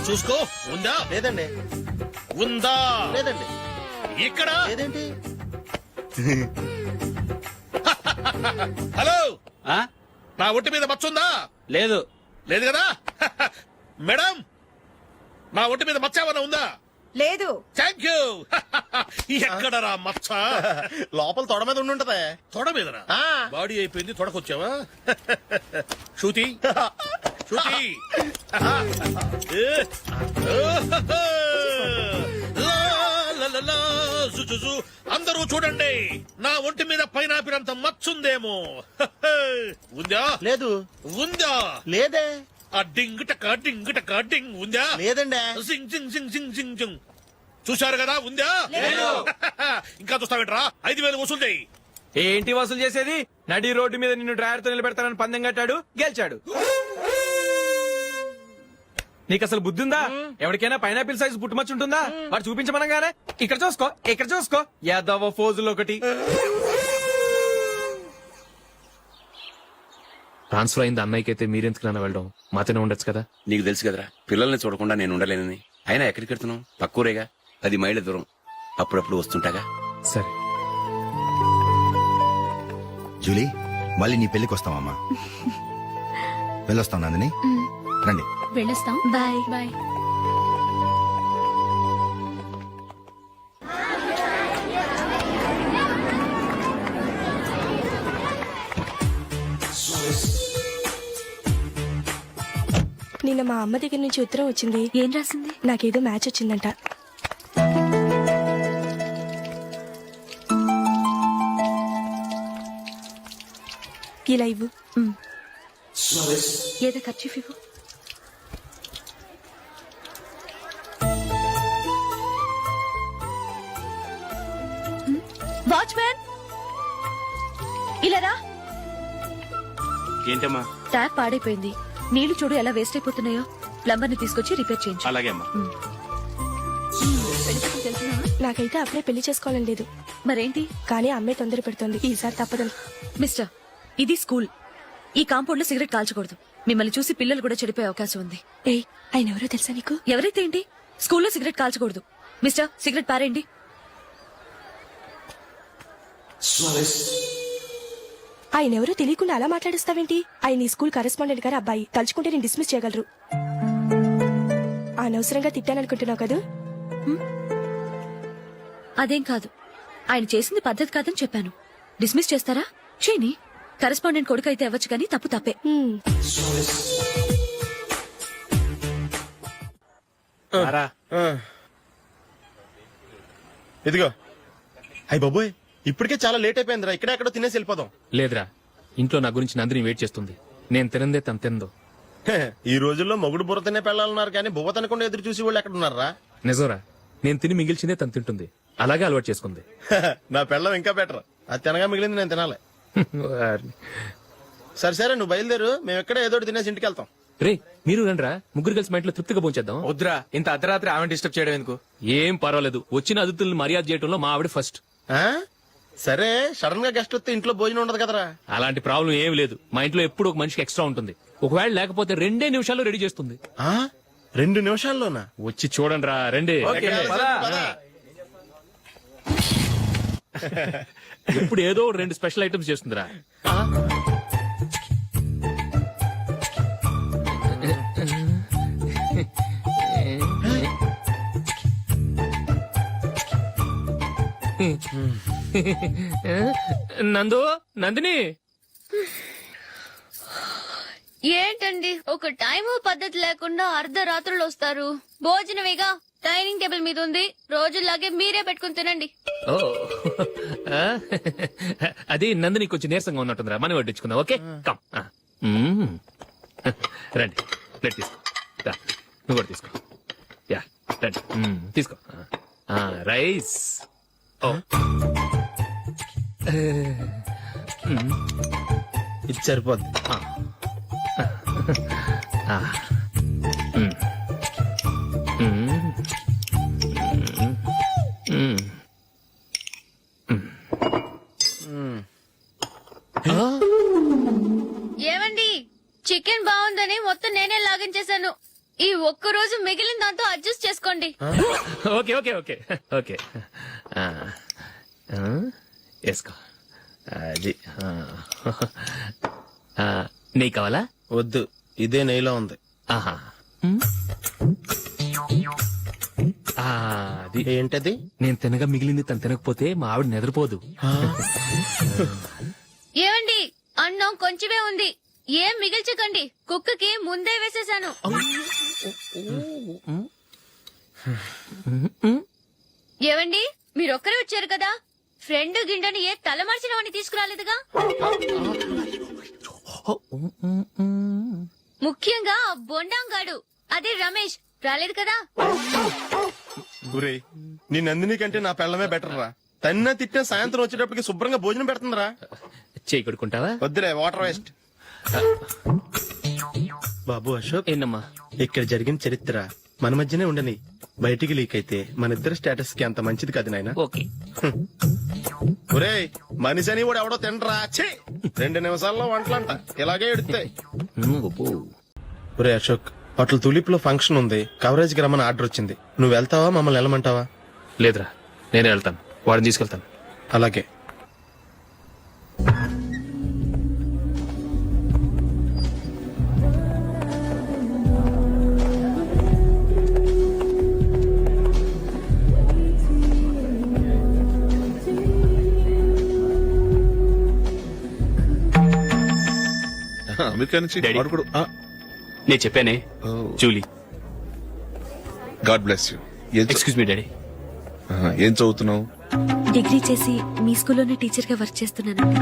చూసుకో. ఉందా? లేదండి. ఉందా? లేదండి. ఇక్కడ లేదేంటి? హలో, నా ఒంటి మీద మచ్చ ఉందా? లేదు. లేదు కదా? మేడం, నా ఒంటి మీద మచ్చ ఏమన్నా ఉందా? లేదు. Thank you. ఎక్కడరా మచ్చ? లోపల తొడ మీద ఉండుంటదే. తొడ మీదనా? ఆ. బాడీ అయిపోయింది, తొడకొచ్చావా? శృతి శృతి. అందరూ చూడండి, నా ఒంటి మీద పైనాపిల్ అంత మచ్చుందేమో. ఉందా? లేదు. ఉందా? లేదే. ఆ డింగ్ టక డింగ్ టక డింగ్ ఉందా? లేదండి. సింగ్ సింగ్ సింగ్ సింగ్ సింగ్ సింగ్. చూశారు కదా? ఉందా? ఇంకా చూస్తావేంట్రా? 5,000 వసూలు చేయి. ఏంటి వసూలు చేసేది? నడి రోడ్డు మీద నిన్ను డ్రైవర్ తో నిలబెడతానని పందెం కట్టాడు, గెలిచాడు. నీకు అసలు బుద్ధి ఉందా? ఎవరికైనా పైనాపిల్ సైజ్ పుట్టుమచ్చు ఉంటుందా? వాడు చూపించమనగానే ఇక్కడ చూసుకో, ఇక్కడ చూసుకో, యాదవ ఫోజులు ఒకటి. ట్రాన్స్ఫర్ అయింది అన్నయ్యకి అయితే మీరెందుకు నాన్న వెళ్ళడం? మాతోనే ఉండొచ్చు కదా. నీకు తెలుసు కదరా, పిల్లల్ని చూడకుండా నేను ఉండలేనని. అయినా ఎక్కడికి వెళ్తున్నావు? పక్కూరేగా, 10 మైళ్ళ దూరం. అప్పుడప్పుడు వస్తుంటాగా. సరే. జూలీ, మళ్ళీ నీ పెళ్లికి వస్తామమ్మా. వెళ్ళొస్తాం నందిని, రండి. వెళ్ళొస్తాం. Bye bye. నిన్న మా అమ్మ దగ్గర నుంచి ఉత్తరం వచ్చింది. ఏం రాసింది? నాకేదో మ్యాచ్ వచ్చిందంట. ఇలా ఇవ్వు. ఏదో ఖర్చు ఇవ్వు. వాచ్మ్యాన్, ఇలా రా. ఏంటమ్మా? ట్యాప్ పాడైపోయింది. నీళ్లు చూడు ఎలా వేస్ట్ అయిపోతున్నాయో. ప్లంబర్ ని తీసుకొచ్చి రిపేర్ చేయించు. అలాగే అమ్మా. నాకైతే అప్పుడే పెళ్లి చేసుకోవాలని లేదు. మరేంటి? కానీ అమ్మే తొందర పెడుతోంది. ఈసారి తప్పదని. మిస్టర్, ఇది స్కూల్. ఈ కాంపౌండ్ లో సిగరెట్ కాల్చకూడదు. మిమ్మల్ని చూసి పిల్లలు కూడా చెడిపోయే అవకాశం ఉంది. ఏయ్, ఆయన ఎవరో తెలుసా నీకు? ఎవరైతే ఏంటి? స్కూల్లో సిగరెట్ కాల్చకూడదు. మిస్టర్, సిగరెట్ పారేయండి. ఆయన ఎవరో తెలియకుండా అలా మాట్లాడిస్తావేంటి? ఆయన ఈ స్కూల్ కరెస్పాండెంట్ గారి అబ్బాయి. తలుచుకుంటే నేను డిస్మిస్ చేయగలరు. అనవసరంగా తిట్టాననుకుంటున్నావు కదా? అదేం కాదు. ఆయన చేసింది పద్ధతి కాదని చెప్పాను. డిస్మిస్ చేస్తారా? చేయని. కరెస్పాండెంట్ కొడుకు అయితే అవ్వచ్చు కానీ తప్పు తప్పే. ఇదిగో. అయ్య బాబోయ్, ఇప్పటికే చాలా లేట్ అయిపోయిందిరా. ఇక్కడ ఎక్కడో తినేసి వెళ్ళిపోదాం. లేదురా, ఇంట్లో నా గురించి నందిని వెయిట్ చేస్తుంది. నేను తినందే తను తిందో. ఈ రోజుల్లో మొగుడు బుర్ర తినే పెళ్ళాలన్నారు కానీ బువ్వ తినకుండా ఎదురు చూసి వాళ్ళు ఎక్కడ ఉన్నారా? నిజంరా, నేను తిని మిగిల్చిందే తను తింటుంది. అలాగే అలవాటు చేసుకుంది. నా పెళ్ళం ఇంకా బెటర్. అది తినగా మిగిలింది నేను తినాలి. సరే సరే, నువ్వు బయలుదేరు. మేము ఎక్కడ ఏదో ఒకటి తినేసి ఇంటికి వెళ్తాం. రే, మీరు రండిరా, ముగ్గురు కలిసి మా ఇంట్లో తృప్తిగా పోంచేద్దాం. వద్దురా, ఇంత అర్ధరాత్రి ఆమె డిస్టర్బ్ చేయడం ఎందుకు? ఏం పర్వాలేదు, వచ్చిన అతిథులను మర్యాద చేయడంలో మా ఆవిడ ఫస్ట్. ఆ? సరే, సడన్ గా గెస్ట్ వస్తే ఇంట్లో భోజనం ఉండదు కదరా. అలాంటి ప్రాబ్లం ఏం లేదు. మా ఇంట్లో ఎప్పుడు ఒక మనిషికి ఎక్స్ట్రా ఉంటుంది. ఒకవేళ లేకపోతే 2 నిమిషాల్లో రెడీ చేస్తుంది. 2 నిమిషాల్లోనా? వచ్చి చూడండి రా, రండి. ఎప్పుడు ఏదో 2 స్పెషల్ ఐటమ్స్ చేస్తుందిరా. నందు నందిని ఏంటండి ఒక టైము పద్ధతి లేకుండా అర్ధరాత్రులు వస్తారు. భోజనమేగా డైనింగ్ టేబుల్ మీద ఉంది. రోజులాగే మీరే పెట్టుకుని తినండి. ఓ ఆ? అది నందిని కొంచెం నీరసంగా ఉన్నట్టుందిరా, మనం వడ్డించుకుందాం. Okay come. రండి ప్లేట్ తీసుకో. రా, నువ్వు కూడా తీసుకో. యా రండి. తీసుకో. రైస్. ఓ ఇది సరిపోద్ది. ఏమండి చికెన్ బాగుందని మొత్తం నేనే లాగించేశాను. ఈ ఒక్క రోజు మిగిలిన దాంతో అడ్జస్ట్ చేసుకోండి. ఓకే ఓకే ఓకే ఓకే వేసుకో. అది నెయ్యి కావాలా? వద్దు, ఇదే నెయ్యిలో ఉంది. ఆహా. అది ఏంటది? నేను తినగా మిగిలింది తను తినకపోతే మా ఆవిడ నిద్రపోదు. ఏమండి అన్నం కొంచెమే ఉంది, ఏం మిగిల్చకండి. కుక్కకి ముందే వేసేశాను. ఏవండి మీరొక్కరే వచ్చారు కదా, ఫ్రెండ్ గిండని ఏ తలమార్చినవని తీసుకురాలేదుగా. ముఖ్యంగా ఆ బొండాంగాడు అదే రమేష్ రాలేదు కదా. గురే, నీ నందిని కంటే నా పెళ్ళమే బెటర్ రా. తన్న తిట్టిన సాయంత్రం వచ్చేటప్పటికి శుభ్రంగా భోజనం పెడుతుందిరా. చేయి కొడుకుంటావా? వద్దులే, వాటర్ వేస్ట్. బాబు అశోక్, ఏంటమ్మా ఇక్కడ జరిగిన చరిత్ర మన మధ్యనే ఉండని, బయటికి లీక్ అయితే మన ఇద్దరు స్టేటస్ కి అంత మంచిది కాదు నాయన. ఓకే. ఒరే, మనిషి అని కూడా ఎవడో తినరా. 2 నిమిషాల్లో వంటలంట ఇలాగే ఎడుతాయి. ఒరే అశోక్, హోటల్ తులిప్ లో ఫంక్షన్ ఉంది, కవరేజ్ కి రమ్మని ఆర్డర్ వచ్చింది. నువ్వు వెళ్తావా, మమ్మల్ని వెళ్ళమంటావా? లేదురా, నేనే వెళ్తాను, వాడిని తీసుకెళ్తాను. అలాగే. అమెరికా నుంచి నేను చెప్పానే, Julie. God bless you. Excuse me daddy. ఏం చదువుతున్నావు? డిగ్రీ చేసి మీ స్కూల్లోనే టీచర్ గా వర్క్ చేస్తున్నానండి.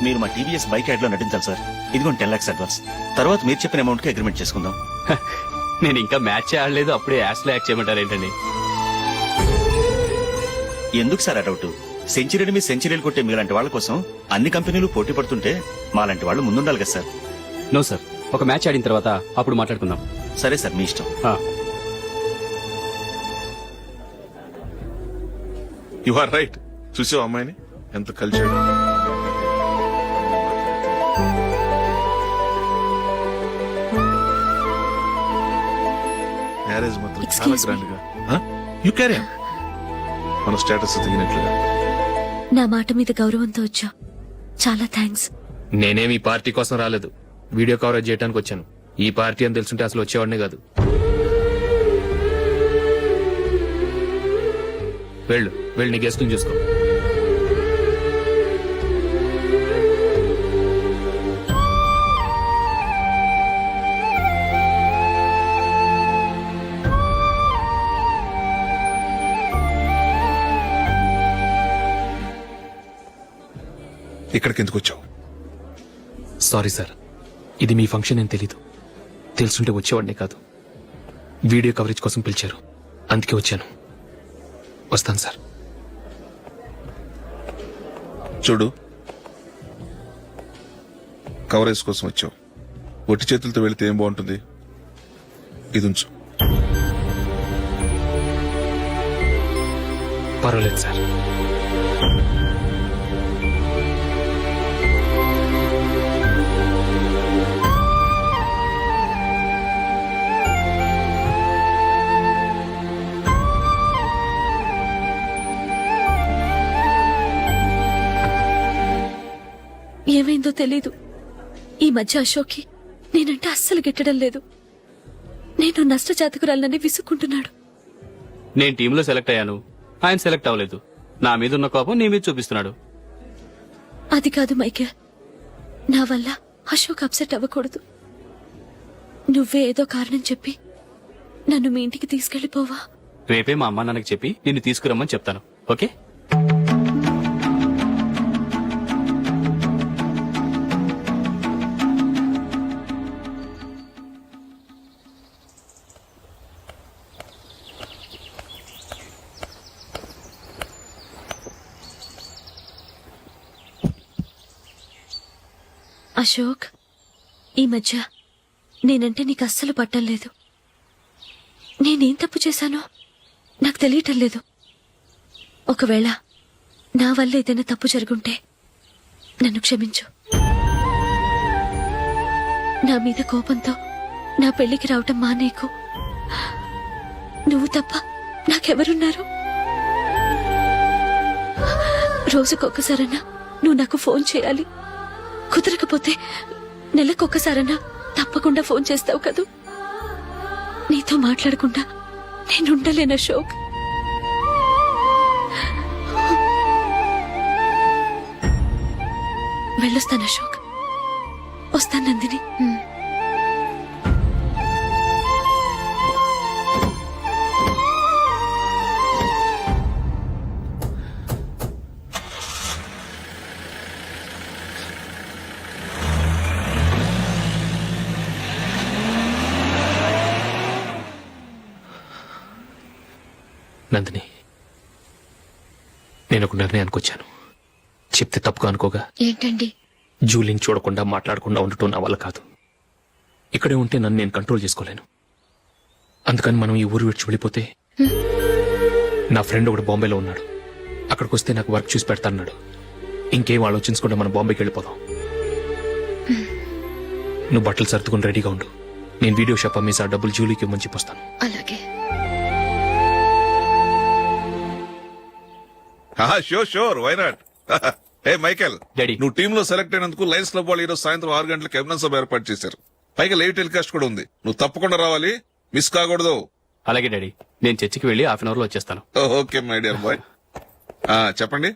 మీరు మా టీవీఎస్ బైక్ యాడ్ లో నటించాలి సార్. ఇదిగోండి 10 lakhs అడ్వాన్స్. తర్వాత మీరు చెప్పిన అమౌంట్ కి అగ్రిమెంట్ చేసుకుందాం. నేను ఇంకా మ్యాచ్ ఆడలేదు, అప్పుడే యాష్ లో యాక్ట్ చేయమంటారు ఏంటండి? ఎందుకు సార్ ఆ డౌట్? సెంచరీని మీ సెంచరీలు కొట్టే మీలాంటి వాళ్ళ కోసం అన్ని కంపెనీలు పోటీ పడుతుంటే మాలాంటి వాళ్ళు ముందుండాలి కదా సార్. నో సార్, ఒక మ్యాచ్ ఆడిన తర్వాత అప్పుడు మాట్లాడుకుందాం. సరే సార్, మీ ఇష్టం. You are right. చూసావు అమ్మాయిని ఎంత కలిసాడు. మ్యారేజ్ మాత్రం చాలా గ్రాండ్ గా. You carry on. మన స్టేటస్ తగినట్లుగా. నా మాట మీద గౌరవంతో వచ్చా, చాలా థ్యాంక్స్. నేనేమి ఈ పార్టీ కోసం రాలేదు, వీడియో కవరేజ్ చేయడానికి వచ్చాను. ఈ పార్టీ అని తెలుసుంటే అసలు వచ్చేవాడినే కాదు. వెళ్ళు నీ గెస్ట్ని చూసుకో. ఇక్కడికి ఎందుకు వచ్చావు? సారీ సార్, ఇది మీ ఫంక్షన్ అని తెలీదు. తెలుసుంటే వచ్చేవాడినే కాదు. వీడియో కవరేజ్ కోసం పిలిచారు, అందుకే వచ్చాను. వస్తాను సార్. చూడు, కవరేజ్ కోసం వచ్చావు. ఒట్టి చేతులతో వెళితే ఏం బాగుంటుంది? ఇది ఉంచు. పర్వాలేదు సార్. ఏమైందో తెలీదు. ఈ మధ్య అశోక్కి నేనంటే అస్సలు గిట్టడం లేదు. నేను నష్టజాతకురాలనని విసుక్కుంటున్నాడు. నేను టీంలో సెలెక్ట్ అయ్యాను, ఆయన సెలెక్ట్ అవ్వలేదు. నా మీద ఉన్న కోపం నీ మీద చూపిస్తున్నాడు. అది కాదు మైకేల్, నా వల్ల అశోక్ అప్సెట్ అవ్వకూడదు. నువ్వే ఏదో కారణం చెప్పి నన్ను మీ ఇంటికి తీసుకెళ్లిపోవా? రేపే మా అమ్మ నాన్నకి చెప్పి నిన్ను తీసుకురమ్మని చెప్తాను. ఓకే? అశోక్, ఈ మధ్య నేనంటే నీకు అస్సలు పట్టం లేదు. నేనేం తప్పు చేశానో నాకు తెలియటం లేదు. ఒకవేళ నా వల్ల ఏదైనా తప్పు జరుగుంటే నన్ను క్షమించు. నా మీద కోపంతో నా పెళ్లికి రావటం మానేకు. నువ్వు తప్ప నాకెవరున్నారు? రోజుకొక్కసారన్నా నువ్వు నాకు ఫోన్ చేయాలి. కుదరకపోతే నెలకొక్కసారన్నా తప్పకుండా ఫోన్ చేస్తావు కదూ. నీతో మాట్లాడకుండా నేనుండలేను అశోక్. వెళ్ళొస్తాను అశోక్. వస్తాను నందిని. నందిని, నేను ఒక నిర్ణయానికి వచ్చాను. చెప్తే తప్పుగా అనుకోగా. ఏంటండి? జూలీని చూడకుండా మాట్లాడకుండా ఉండటం నా వల్ల కాదు. ఇక్కడే ఉంటే నన్ను నేను కంట్రోల్ చేసుకోలేను. అందుకని మనం ఈ ఊరు విడిచి వెళ్ళిపోతే. నా ఫ్రెండ్ ఒకడు బాంబేలో ఉన్నాడు. అక్కడికి వస్తే నాకు వర్క్ చూసి పెడతాన్నాడు. ఇంకేం ఆలోచించకుండా మనం బాంబేకి వెళ్ళిపోదాం. నువ్వు బట్టలు సర్దుకుని రెడీగా ఉండు. నేను వీడియో షాప్ అమ్మేసి ఆ డబ్బులు జూలీకి ఇవ్వమని చెప్పొస్తాను. అలాగే. Sure why not. Hey Michael, daddy. నువ్వు టీమ్ లో సెలెక్ట్ అయినందుకు లయన్స్ క్లబ్ వాళ్ళు ఈరోజు సాయంత్రం 6 గంటలకు అభినందన సభ ఏర్పాటు చేశారు. పైగా లైవ్ టెలికాస్ట్ కూడా ఉంది. నువ్వు తప్పకుండా రావాలి, మిస్ కాకూడదు. అలాగే డాడీ, నేను చర్చికి వెళ్ళి హాఫ్ అన్ అవర్ లో వచ్చేస్తాను. Okay my dear bye. చెప్పండి.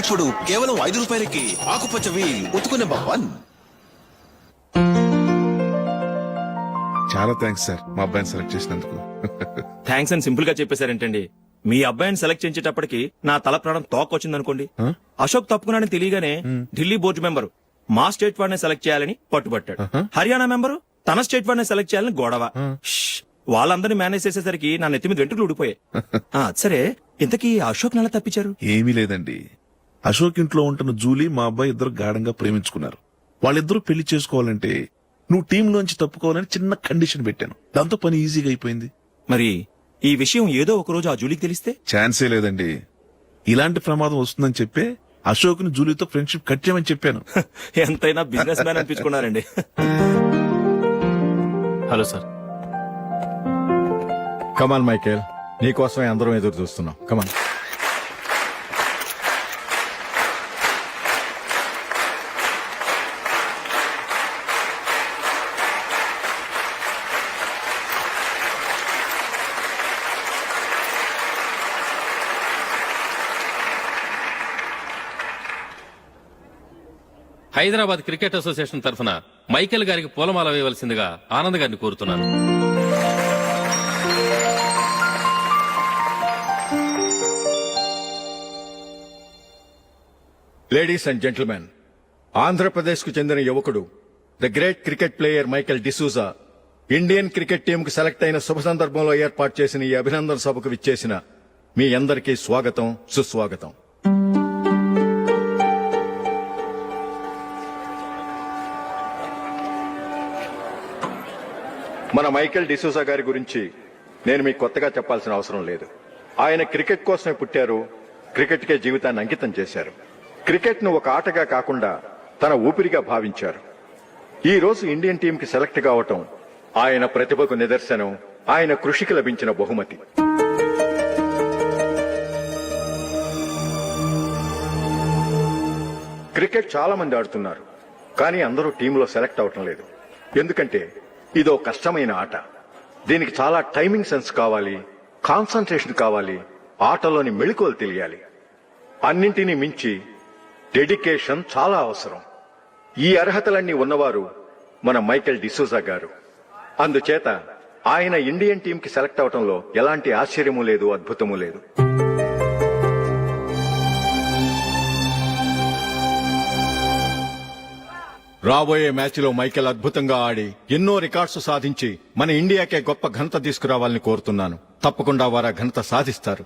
ఇప్పుడు కేవలం 5 రూపాయలకి ఆకుపచ్చ వీల్ ఉతుకు నెంబర్ 1. చాలా థ్యాంక్స్ సార్, మా అబ్బాయిని సెలెక్ట్ చేసినందుకు. థ్యాంక్స్ అని సింపుల్ గా చెప్పేశారేంటండి? మీ అబ్బాయిని సెలెక్ట్ చేసేటప్పటికి నా తల ప్రాణం తోకొచ్చిందనుకోండి. అశోక్ తప్పుకున్నాడని తెలియగానే ఢిల్లీ బోర్డు మెంబరు మా స్టేట్ వాడిని సెలెక్ట్ చేయాలని పట్టుబట్టాడు. హర్యానా మెంబరు తన స్టేట్ వాడిని సెలెక్ట్ చేయాలని గొడవ. వాళ్ళందరినీ మేనేజ్ చేసేసరికి నా నెత్తి మీద వెంట్రుకలు ఊడిపోయాయి. సరే, ఇంతకీ అశోక్ నెల తప్పించారు? ఏమీ లేదండి. అశోక్ ఇంట్లో ఉంటున్న జూలీ మా అబ్బాయి ఇద్దరు గాఢంగా ప్రేమించుకున్నారు. వాళ్ళిద్దరూ పెళ్లి చేసుకోవాలంటే నువ్వు టీంలోంచి తప్పుకోవాలని చిన్న కండిషన్ పెట్టాను. దాంతో పని ఈజీగా అయిపోయింది. మరి ఈ విషయం ఏదో ఒక రోజు ఆ జూలీకి తెలిస్తే? ఛాన్సే లేదండి. ఇలాంటి ప్రమాదం వస్తుందని చెప్పే అశోక్ ని జూలీతో ఫ్రెండ్షిప్ కట్ చేయమని చెప్పాను. ఎంతైనా బిజినెస్ మ్యాన్ అనిపించుకున్నారండి. Hello sir. కమాన్ మైకేల్, నీకోసమే అందరం ఎదురు చూస్తున్నాం. కమాన్. హైదరాబాద్ క్రికెట్ అసోసియేషన్ తరఫున మైకేల్ గారికి పూలమాల వేయవలసిందిగా ఆనంద్ గారిని కోరుతున్నాను. లేడీస్ అండ్ జెంటిల్మెన్, ఆంధ్రప్రదేశ్ కు చెందిన యువకుడు the great cricket player Michael D'Souza Indian cricket team కు సెలెక్ట్ అయిన శుభ సందర్భంలో ఏర్పాటు చేసిన ఈ అభినందన సభకు విచ్చేసిన మీ అందరికీ స్వాగతం, సుస్వాగతం. మన మైకేల్ డిసూజా గారి గురించి నేను మీకు కొత్తగా చెప్పాల్సిన అవసరం లేదు. ఆయన క్రికెట్ కోసమే పుట్టారు, క్రికెట్కే జీవితాన్ని అంకితం చేశారు. క్రికెట్ ను ఒక ఆటగా కాకుండా తన ఊపిరిగా భావించారు. ఈ రోజు ఇండియన్ టీం కి సెలెక్ట్ కావటం ఆయన ప్రతిభకు నిదర్శనం, ఆయన కృషికి లభించిన బహుమతి. క్రికెట్ చాలా మంది ఆడుతున్నారు, కానీ అందరూ టీంలో సెలెక్ట్ అవటం లేదు. ఎందుకంటే ఇదో కష్టమైన ఆట. దీనికి చాలా టైమింగ్ సెన్స్ కావాలి, కాన్సన్ట్రేషన్ కావాలి, ఆటలోని మెళకువలు తెలియాలి. అన్నింటినీ మించి డెడికేషన్ చాలా అవసరం. ఈ అర్హతలన్నీ ఉన్నవారు మన మైకేల్ డిసూజా గారు. అందుచేత ఆయన ఇండియన్ టీం కి సెలెక్ట్ అవటంలో ఎలాంటి ఆశ్చర్యమూ లేదు, అద్భుతమూ లేదు. రాబోయే మ్యాచ్ లో మైకేల్ అద్భుతంగా ఆడి ఎన్నో రికార్డ్స్ సాధించి మన ఇండియాకే గొప్ప ఘనత తీసుకురావాలని కోరుతున్నాను. తప్పకుండా వారు ఆ ఘనత సాధిస్తారు.